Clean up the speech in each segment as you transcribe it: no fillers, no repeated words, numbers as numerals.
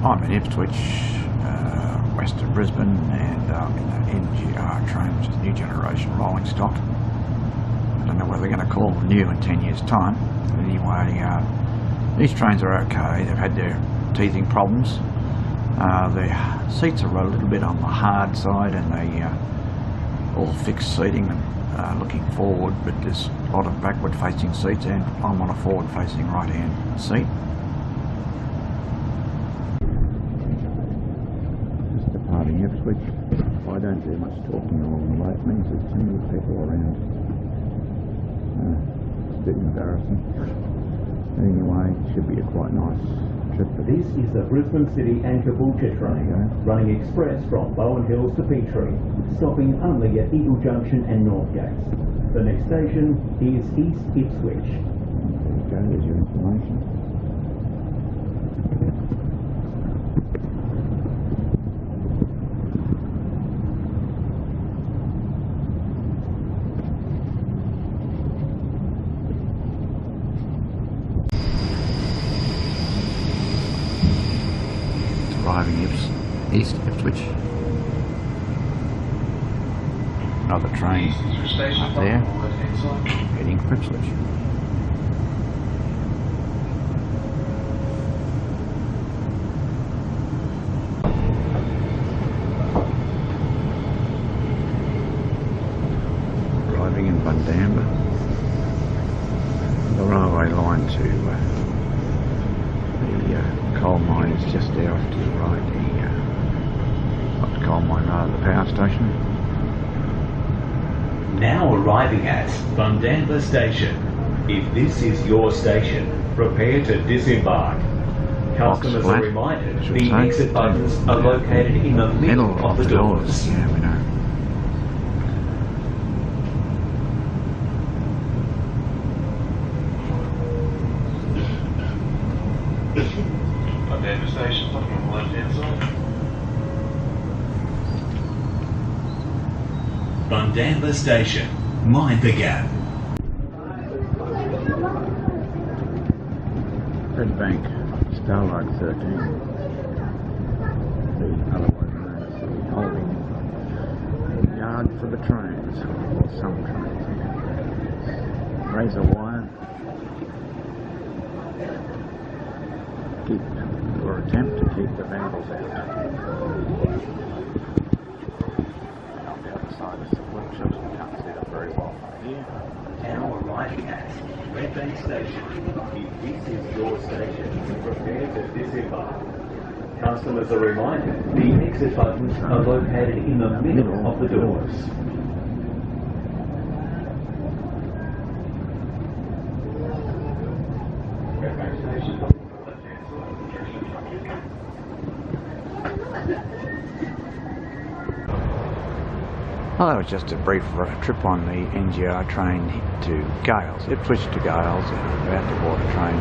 I'm in Ipswich, west of Brisbane, and I'm in the NGR train, which is new generation rolling stock. I don't know whether they're going to call them new in 10 years' time. But anyway, these trains are okay. They've had their teething problems. The seats are a little bit on the hard side, and they all fixed seating and looking forward, but there's a lot of backward facing seats, and I'm on a forward facing right hand seat. Just departing Ipswich. I don't do much talking along the way. It means there's too many people around. It's a bit embarrassing. Anyway, it should be a quite nice trip. This is the Brisbane City and Caboolture train, running express from Bowen Hills to Petrie, stopping only at Eagle Junction and Northgate. The next station is East Ipswich. There you go, there's your information. Arriving East Ipswich. Another train up there, heading for Ipswich. Arriving in Bundamba. The railway line to the coal mine is just there off to the right. Not the coal mine, rather the power station. Now arriving at Bundamba Station. If this is your station, prepare to disembark. Customers are reminded the exit buttons are located in the middle of the doors. Yeah, we know. Bundamba Station, looking on the left hand side. Bundamba Station. Mind the gap. Red Bank, Starlight 13. The otherwise known as the holding yard for the trains, or some trains. Razor wire. Attempt to keep the vandals out. And on the other side is the workshops. We can't see them very well from here. Now arriving at Red Bank Station. If this is your station, prepare to disembark. Customers are reminded the exit buttons are located in the middle of the doors. Red Bank Station, left hand side. Well, that was just a brief trip on the NGR train to Gails, Ipswich to Gails, and I'm about to board a train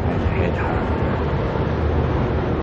and head home.